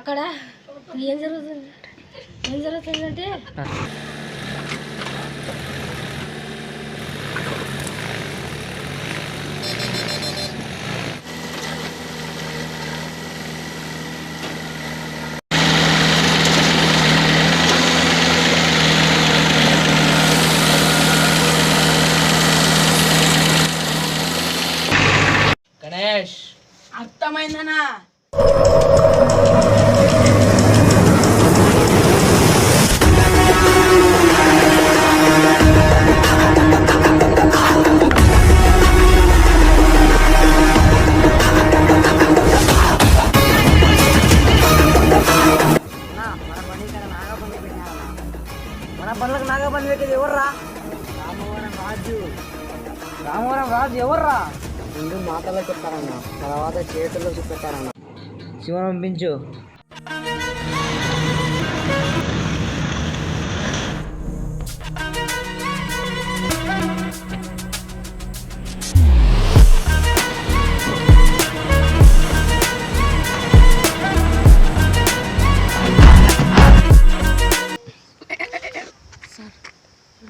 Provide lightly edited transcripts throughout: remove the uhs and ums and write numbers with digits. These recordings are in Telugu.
అక్కడ ఏం జరుగుతుంది ఏం జరుగుతుందంటే గణేష్ అర్థమైందనా? మన పనులకు నాగబంది పెట్టేది ఎవర్రా? రామవరం రాజు ఎవర్రా? ముందు మాటల్లో చెప్తారన్న, తర్వాత చేతుల్లో చూపెట్టారన్న. శివనం పంపించు.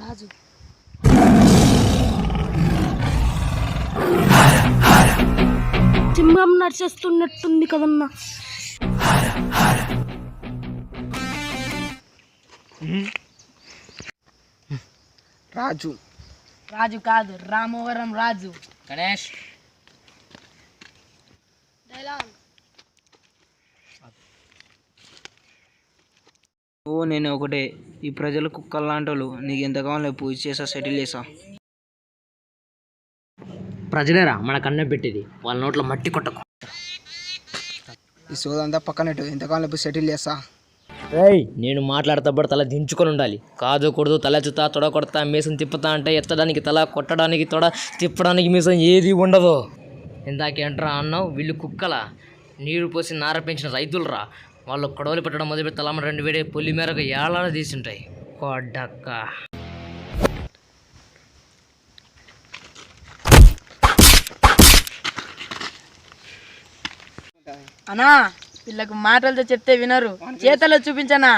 రాజు సింహం నడిచేస్తున్నట్టుంది కదన్నా. రాజు రాజు కాదు, రామవరం రాజు. గణేష్ ఓ నేను ఒకటే, ఈ ప్రజలు కుక్కలు లాంటి వాళ్ళు. నీకు ఎంత కావాలో పూజ చేసా, సెటిల్ చేసా. ప్రజలేరా మన కన్న పెట్టేది, వాళ్ళ నోట్లో మట్టి కొట్టకు. ఈ సోదంతా పక్కనట్టు, ఎంతకాలం సెటిల్ చేస్తా. నేను మాట్లాడతప్పుడు తల దించుకొని ఉండాలి. కాదు కూడదు, తల చుతా, తొడ కొడతా, మీసం తిప్పుతా అంటే ఎత్తడానికి తల, కొట్టడానికి తొడ, తిప్పడానికి మీసం ఏది ఉండదు. ఇందాకేంట్రా అన్నావు? వీళ్ళు కుక్కల నీరు పోసి నార పెంచిన రైతులరా. వాళ్ళు కొడవలు పెట్టడం మొదలుపెట్టి తలమ 2 వేడే పొల్లి మేరకు ఏళ్ళ తీసుంటాయి. కొడ్డక్క అన్నా, వీళ్ళకు మాటలతో చెప్తే వినరు, చేతల్లో చూపించనా?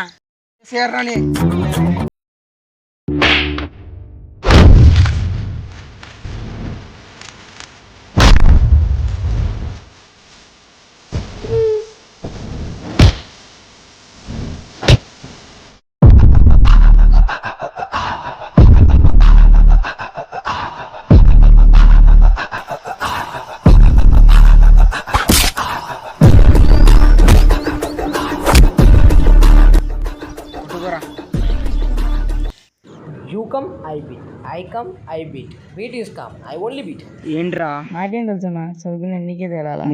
You come I beat, I come I beat, beat is come, I only beat. ఏంట్రా? నాకేం తెలుసన్నా, చదువుకునే నీకే తేలాలా?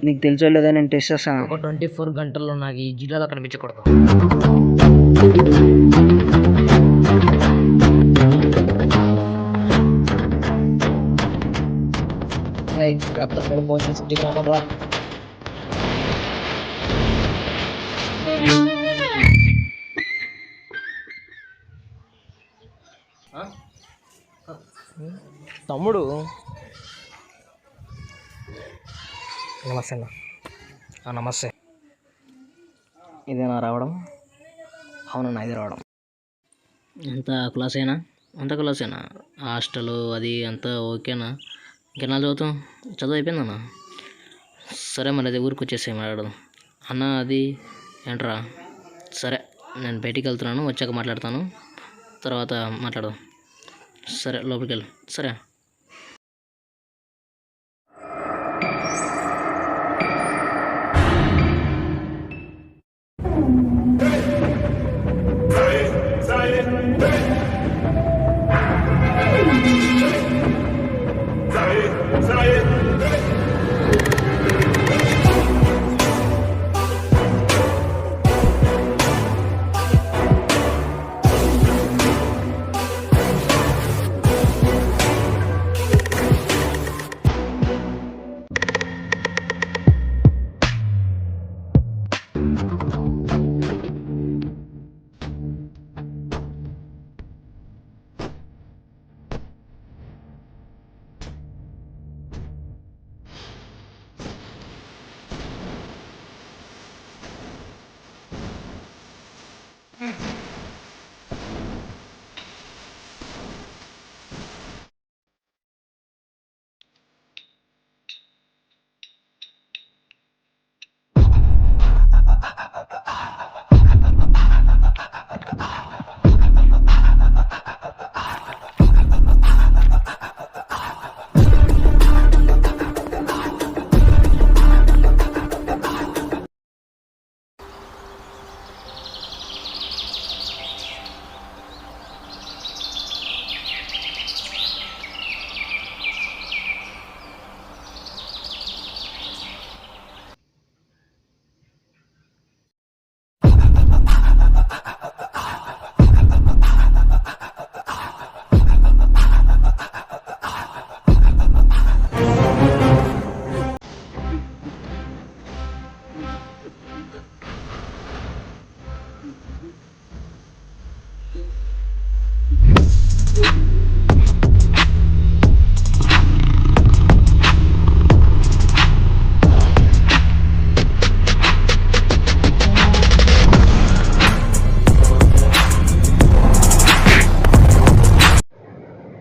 నీకు తెలుసో లేదా, నేను టెస్ట్ చేస్తాను. ఒక 24 గంటల్లో నాకు ఈ జిల్లాలో కనిపించకూడదు. తమ్ముడు నమస్తే అన్న. నమస్తే. ఇదేనా రావడం? అవునన్నా, ఇది రావడం. అంత క్లాసేనా? అంత క్లాసేనా? హాస్టల్ అది అంతా ఓకేనా? ఇంకెన్నా చదువుతాం? చదువు అయిపోయిందన్న. సరే మరి అదే ఊరికి వచ్చేసి మాట్లాడదాం. అన్న అది ఏంట్రా? సరే నేను బయటికి వెళ్తున్నాను, వచ్చాక మాట్లాడతాను, తర్వాత మాట్లాడదాం. సరే లోపలికి వెళ్ళు. సరే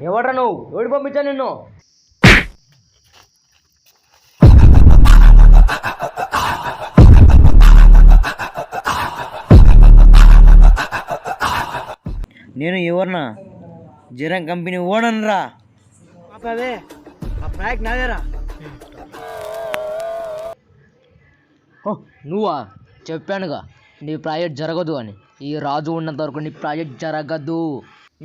ఎవడ్రా నువ్వు? ఎవడు పంపించా నిన్ను? నేను ఎవరినా? జరం కంపెనీ ఓడనరా. అదే ఆ ప్రాజెక్ట్ నాదేరా. నువ్వా? చెప్పానుగా నీ ప్రాజెక్ట్ జరగదు అని. ఈ రాజు ఉన్నంత వరకు నీ ప్రాజెక్ట్ జరగదు.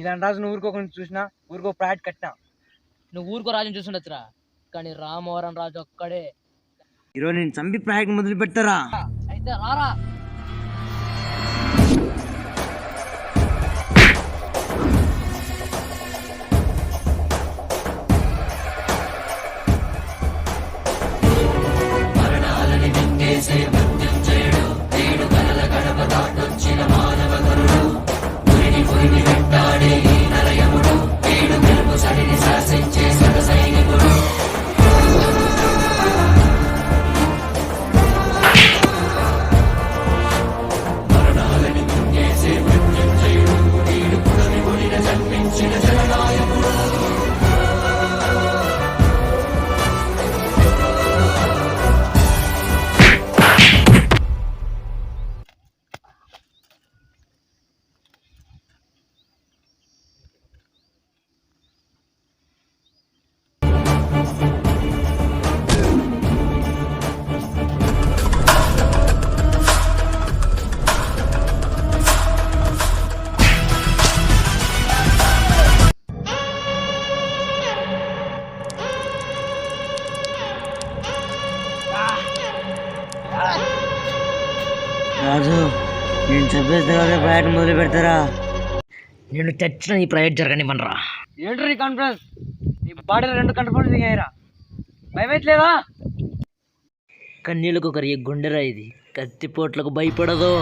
ఇలాంటి రాజు నువ్వు ఊరుకోకుండా చూసినా ఊరుకో ప్రాజెక్ట్ కట్టినా. నువ్వు ఊరుకో రాజుని చూసుండొచ్చురా, కానీ రామవరం రాజు ఒక్కడే. ఈరోజు నేను చంపి ప్రాజెక్ట్ మొదలు పెడతారా. అయితే రారా. రాజు నేను చంపేసిన తర్వాత ప్రాజెక్ట్ మొదలు పెడతారా. నేను చచ్చిన ఈ ప్రాజెక్ట్ జరగనివ్వనరా. ఏంటో నీ కాన్ఫిడెన్స్? నీ బాడీలో 2 కంట్రోల్ దిగాయిరా. భయపెట్టలేదా? కన్నీళ్ళకు కరిగే గుండెరా ఇది. కత్తిపోట్లకు భయపడదు.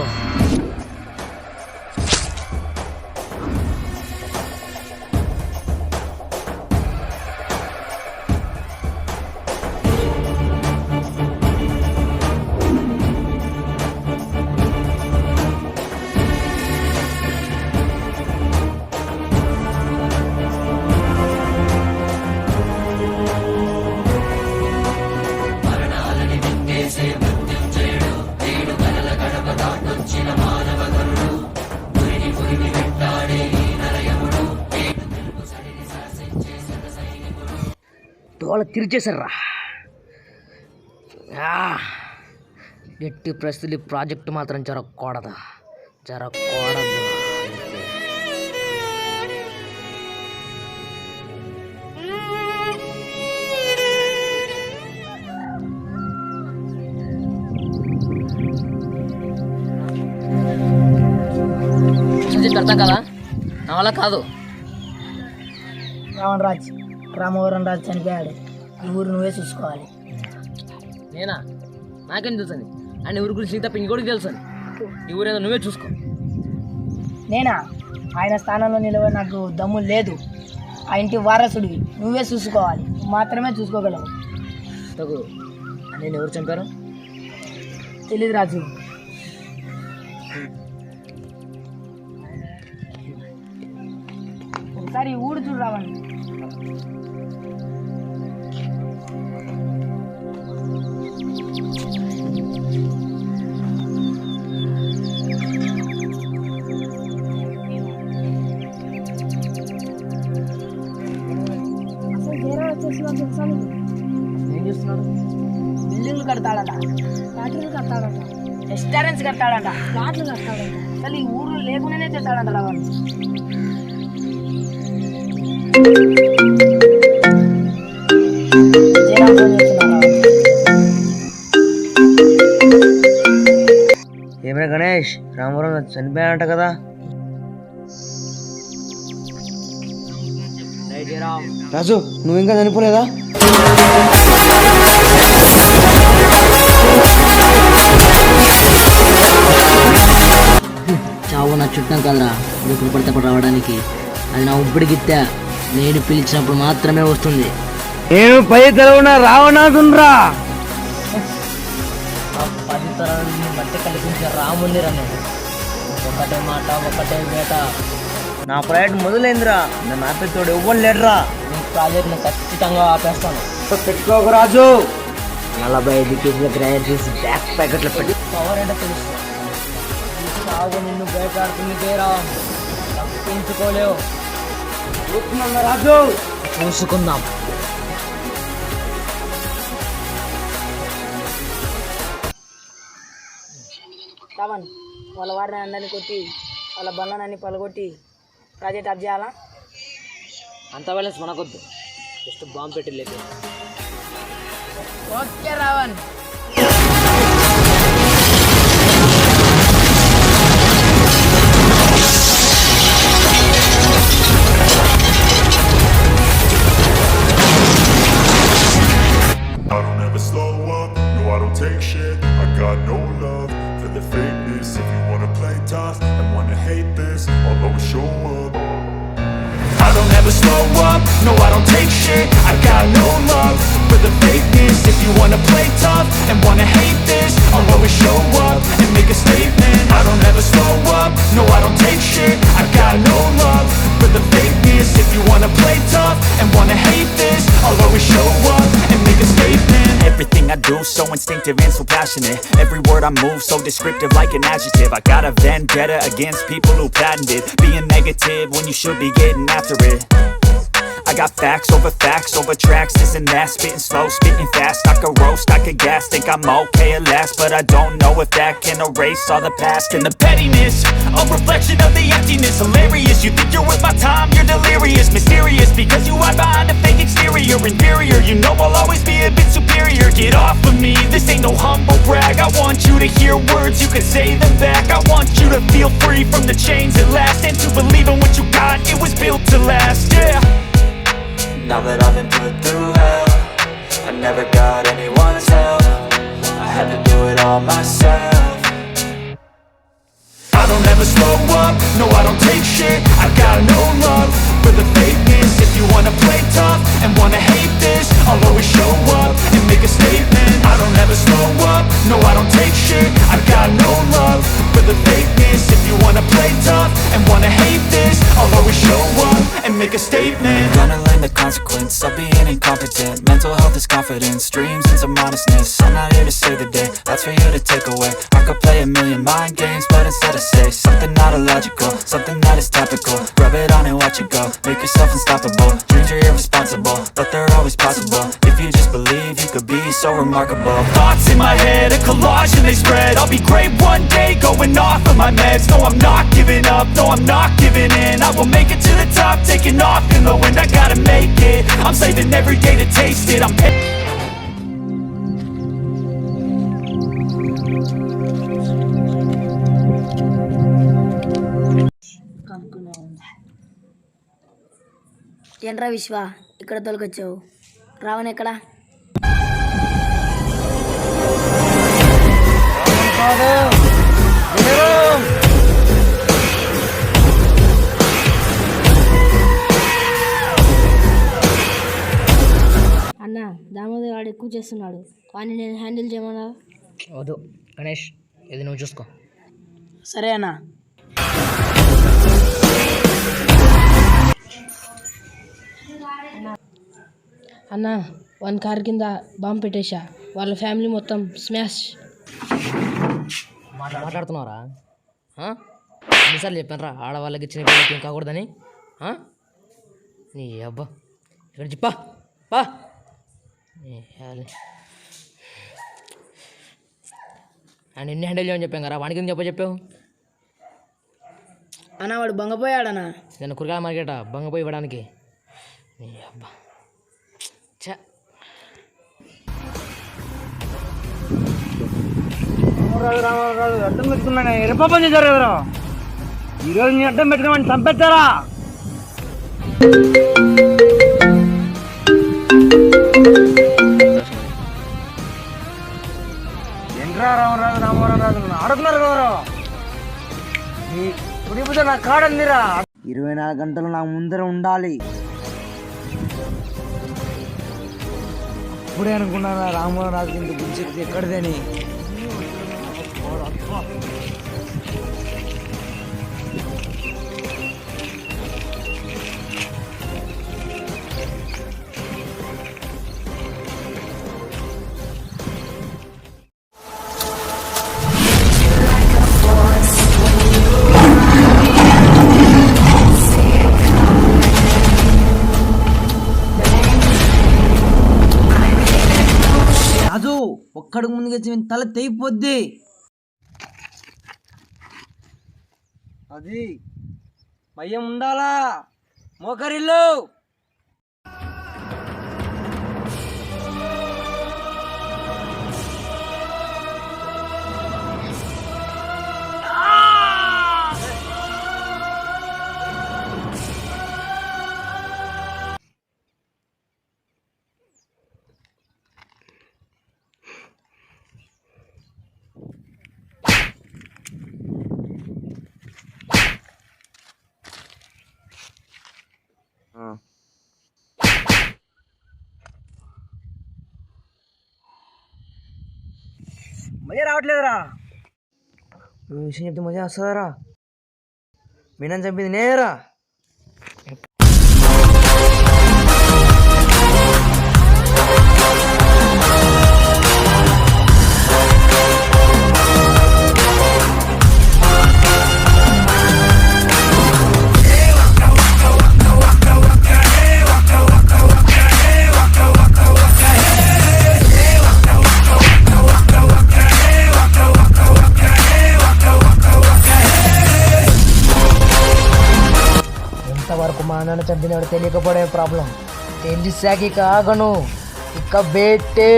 తోల తిరిచేశారా. ఎట్టి పరిస్థితులు ఈ ప్రాజెక్టు మాత్రం జరగకూడదు. అర్థం కదా, నా వల్ల కాదు. రామవరం రాజు చనిపోయాడు. ఈ ఊరు నువ్వే చూసుకోవాలి. నేనా? నాకేం తెలుసని? ఆయన ఊరి గురించి తప్ప ఇంకోటికి తెలుసని. ఈ ఊరేదో నువ్వే చూసుకో. నేనా? ఆయన స్థానంలో నిలబడి నాకు దమ్ము లేదు. ఆ ఇంటి వారసుడివి, నువ్వే చూసుకోవాలి. మాత్రమే చూసుకోగలవు. తగు. నేను ఎవరు చంపారు? తెలీదు రాజు. ఒకసారి ఊరు చూడు రావండి. ఏం చూస్తున్నాడు? బిల్డింగ్లు కడతాడట, ఫ్యాక్టరీలు కడతాడట, రెస్టారెంట్స్ కడతాడట, ఫ్లాట్లు కడతాడట. అసలు ఈ ఊరు లేకుండానే చేస్తాడంట రావాలి. ఏమైనా గణేష్, రామవరం చనిపోయాడంట కదా? రాజు, నువ్వు ఇంకా చనిపోలేదా? చావు నా చుట్టం కదరా, ఎప్పుడు పడితే అప్పుడు రావడానికి. అది నా ఉబ్బడి గిత్తా, నేను పిలిచినప్పుడు మాత్రమే వస్తుంది. నేను పై తెలవున రావణాసురా. 10 తరాలని బట్టి కల్పించే రాముంది రా నేను. ఒకటే మాట ఒకటే వేట. నా ప్రాజెక్ట్ మొదలైందిరా, నన్ను ఆపేతోడు ఎవ్వరు లేడురా. నీ ప్రాజెక్ట్ని ఖచ్చితంగా ఆపేస్తాను. పెట్టుకోక రాజు. 45 కేజీల గ్రాడ్యుయేట్స్ బ్యాక్ ప్యాకెట్లో పెట్టి పవర్ అంటే తెలుసు. సాగు నిన్ను బయటాడుతుంది తేరా, తప్పించుకోలేవు. రాజు, చూసుకుందాం. రావణ్, వాళ్ళ వారిని అందరినీ కొట్టి వాళ్ళ బండ్లనన్నీ పలగొట్టి ప్రాజెక్ట్ ఆఫ్ చేయాలా? అంత వేళ మనకొద్దు, జస్ట్ బాంబు పెట్టి లేదు. Okay Ravan. I don't ever slow up, no I don't take shit. I got no love for the fakeness. If you wanna play tough and wanna hate this, I'll always show up. I don't ever slow up, no I don't take shit. I got no love for the fakeness. If you wanna play tough and wanna hate this, I'll always show up and make a statement. I don't ever slow up, no I don't take shit. I got no love for the fakeness. If you wanna play tough and wanna hate this, I'll always show up and make a statement. Everything I do so instinctive and so passionate. Every word I move so descriptive like an adjective. I got a vendetta against people who patented being negative when you should be getting after it. I got facts over tracks, this and that. Spitting slow, spitting fast. I could roast, I could gas. Think I'm okay at last, but I don't know if that can erase all the past. And the pettiness, a reflection of the emptiness. Hilarious, you think you're worth my time, you're delirious. Mysterious, because you hide behind a fake exterior. Inferior, you know I'll always be a bit superior. Get off of me, this ain't no humble brag. I want you to hear words, you can say them back. I want you to feel free from the chains at last, and to believe in what you got, it was built to last, yeah. Now that I've been put through hell, I never got anyone's help. I had to do it all myself. I don't ever slow up, no I don't take shit. I got no love for the fakeness. If you wanna play tough and wanna hate this, I'll always show up and make a statement. I don't ever slow up, no I don't take shit. I got no love for the fakeness. If you wanna play tough and wanna hate this, I'll always show up and make a statement. Gonna learn the consequence of being incompetent. Mental health is confidence, dreams and some honestness. I'm not here to save the day, that's for you to take away. I could play a million mind games, but instead I say something not illogical, something that is topical. Rub it on and watch it go, make yourself unstoppable. Dreams are irresponsible, but they're always possible. If you just believe, you could be so remarkable. Thoughts in my head, a collage and they spread. I'll be great one day, going off of my meds. No, I'm not giving up, no, I'm not giving in. I will make it to the top, taking off in the wind. I gotta make it, I'm saving every day to taste it. I'm ఏంట్రా విశ్వ, ఇక్కడ తొలగొచ్చావు? రావణ్ ఎక్కడా? అన్న, దామోదర్ వాడు ఎక్కువ చేస్తున్నాడు, కానీ నేను హ్యాండిల్ చేయమన్నా? వద్దు గణేష్, ఇది నువ్వు చూసుకో. సరే అన్న. అన్న, 1 కార్ కింద బాంబు పెట్టేశా, వాళ్ళ ఫ్యామిలీ మొత్తం స్మాష్. మాట్లాడుతున్నారా? ఎన్నిసార్లు చెప్పానరా ఆడవాళ్ళకి చిన్న పిల్లలకి ఏం కాకూడదని? నీ అబ్బా, ఇక్కడ చెప్పా పా. అండ్ ఎన్ని హ్యాండిల్ చేయమని చెప్పాం కదా, వానికి చెప్పావు అన్న? వాడు బంగపోయాడనా? నేను కూరగాయల మార్కెట్ బంగపోయి ఇవ్వడానికి. నీ అబ్బా చ రామరాజు అడ్డం పెట్టుకున్నాను ఎరప పని చేశారు కదరా. ఈరోజు నీ అడ్డం పెట్టుకున్నామని చంపేస్తారా? ఏంట్రా రామరాజు ఆడుతున్నారు కదరా. నీ కుడిపుతో నా కాడందిరా. 24 గంటలు నా ముందర ఉండాలి. ఇప్పుడే అనుకున్నాను రామరాజు ఇంత గుంచెక్కి ఎక్కడిదని. రాజు ఒక్కడికి ముందుకు వచ్చి తల తెగిపోద్ది. అది భయం ఉండాలా. మోకరిల్లు. మజా రావట్లేదురా. విషయం చెప్తే మజా వస్తుందరా. మీనని చంపింది నేరా. ఎంతవరకు మా నాన్న చంపినాడు తెలియకపోవడే ప్రాబ్లం. తెలిసాక ఇక ఆగను, ఇక బేటే,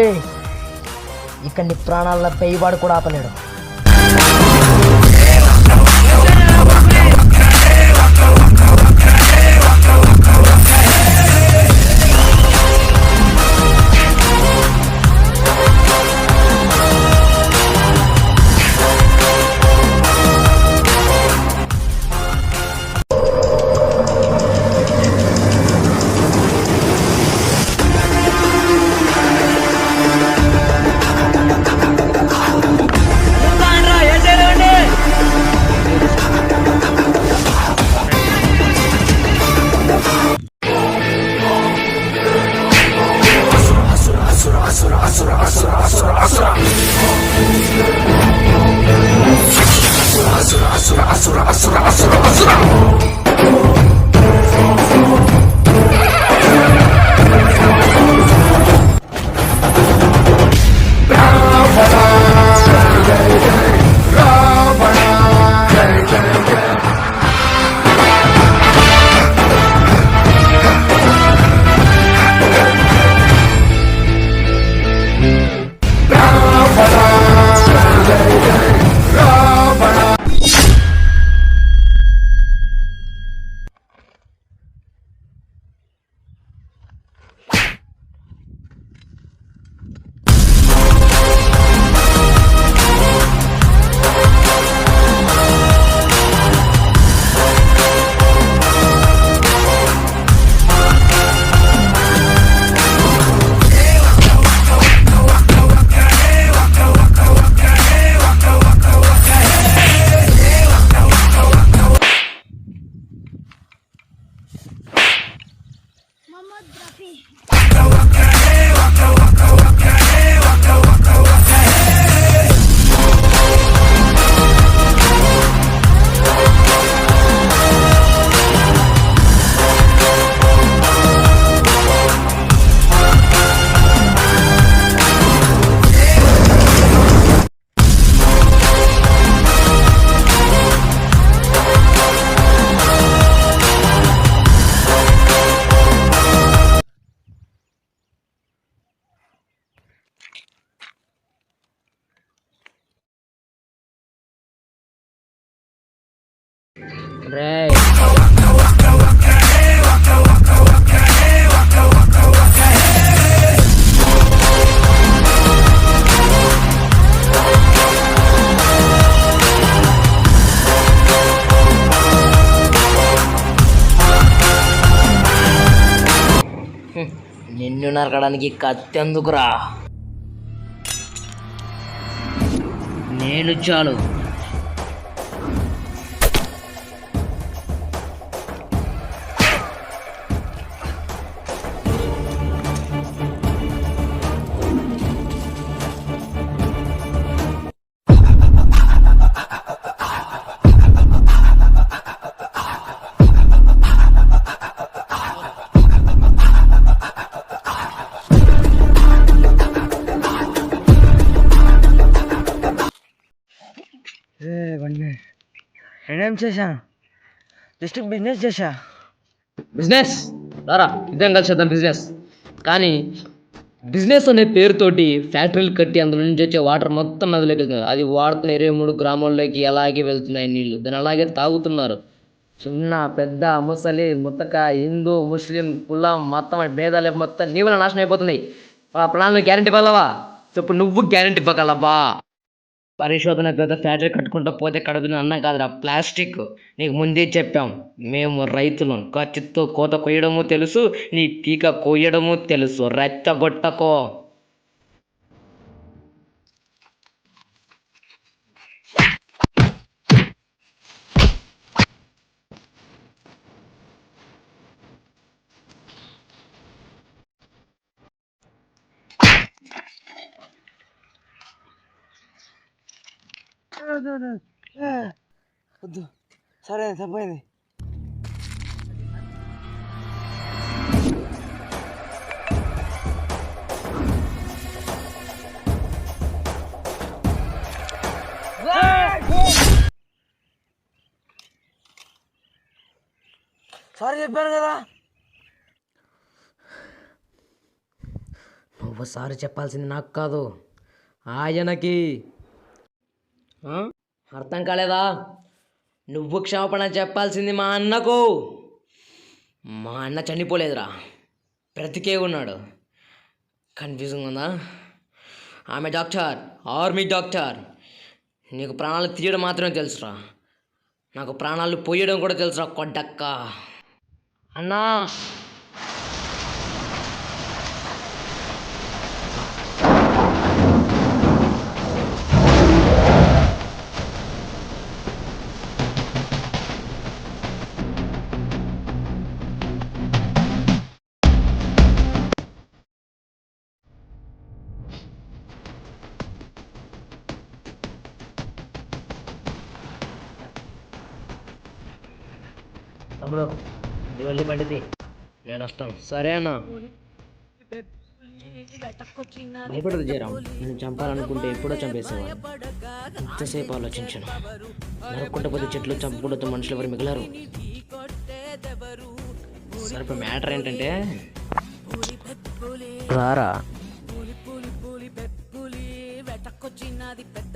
ఇక నీ ప్రాణాల పెయ్యవాడు కూడా ఆపలేడు. రే నిన్ను నరకడానికి కత్తి ఎందుకురా? నేను చాలు. నేనేం చేశా? జస్ట్ బిజినెస్ చేశా. బిజినెస్ రారా, ఇద్దరం కలిసి చేద్దాం బిజినెస్. కానీ బిజినెస్ అనే పేరుతోటి ఫ్యాక్టరీలు కట్టి అందులో నుంచి వచ్చే వాటర్ మొత్తం నదిలోకి వెళ్తుంది. అది వాడుతున్న 23 గ్రామాల్లోకి అలాగే వెళ్తున్నాయి నీళ్ళు. దాన్ని అలాగే తాగుతున్నారు. చిన్న పెద్ద ముసలి ముతక హిందూ ముస్లిం కులం మొత్తం భేదాలు మొత్తం నీ వల్ల నాశనం అయిపోతున్నాయి. ఆ ప్లాన్లు గ్యారెంటీ ఇవ్వగలవా చెప్పు? నువ్వు గ్యారెంటీ ఇవ్వగలవా? పరిశోధన గత ఫ్యాక్టరీ కట్టుకుంటూ పోతే కడుపుని అన్నా కాదురా ప్లాస్టిక్. నీకు ముందే చెప్పాం, మేము రైతులం. ఖర్చుతో కోత కొయ్యడము తెలుసు, నీ టీక కొయ్యడము తెలుసు. రెచ్చగొట్టకో. వద్దు, సరే తప్పైంది. సారీ చెప్పాను కదా. నువ్వు సారి చెప్పాల్సింది నాకు కాదు, ఆయనకి. అర్థం కాలేదా? నువ్వు క్షమాపణ చెప్పాల్సింది మా అన్నకు. మా అన్న చనిపోలేదురా, బ్రతికే ఉన్నాడు. కన్ఫ్యూజింగ్ ఉందా? ఆమె డాక్టర్, ఆర్మీ డాక్టర్. నీకు ప్రాణాలు తీయడం మాత్రమే తెలుసురా, నాకు ప్రాణాలు పోయడం కూడా తెలుసురా కొడ్డక్క. అన్నా తమ్ముడు, దివల్లి పండితే నేను వస్తాను. సరే అన్న. భయపడదు జయరాం, నేను చంపాలనుకుంటే ఎప్పుడో చంపేసేవాడు. ఇంతసేపు ఆలోచించాను. నరుక్కుంటే పోతే చెట్లు, చంపుకుంటే మనుషులు ఎవరు మిగలరు. సరే ఇప్పుడు మ్యాటర్ ఏంటంటే, రారా.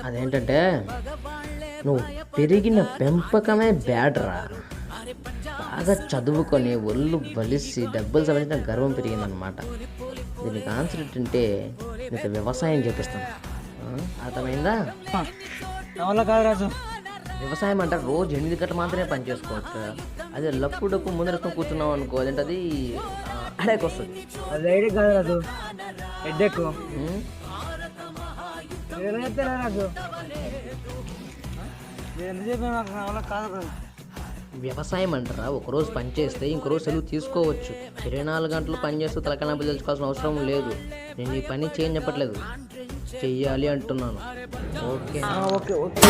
అదేంటంటే నువ్వు పెరిగిన పెంపకమే బ్యాడ్రా. బాగా చదువుకొని ఒళ్ళు బలిసి డబ్బులు సంబంధించిన గర్వం పెరిగిందనమాట. దీనికి ఆన్సర్ ఏంటంటే నీకు వ్యవసాయం చేపిస్తాను. అర్థమైందా? వల్ల కాదు రాజు. వ్యవసాయం అంటే రోజు 8 గంటలు మాత్రమే పని చేసుకోవచ్చు. అదే లప్పు డప్పు ముందరసుకొని కూర్చున్నావు అనుకో, అదేంటే అది హెడేక్ వస్తుంది. అది ఐడియా కాదు రాజు, హెడ్ఏక్. రాజు కాదు. వ్యవసాయం అంటారా, ఒకరోజు పని చేస్తే ఇంకో రోజు సెలవు తీసుకోవచ్చు. 24 గంటలు పని చేస్తూ తలకనాపులు తెలుసుకోవాల్సిన అవసరం లేదు. నేను ఈ పని చేయని చెప్పట్లేదు, చెయ్యాలి అంటున్నాను. Okay okay okay.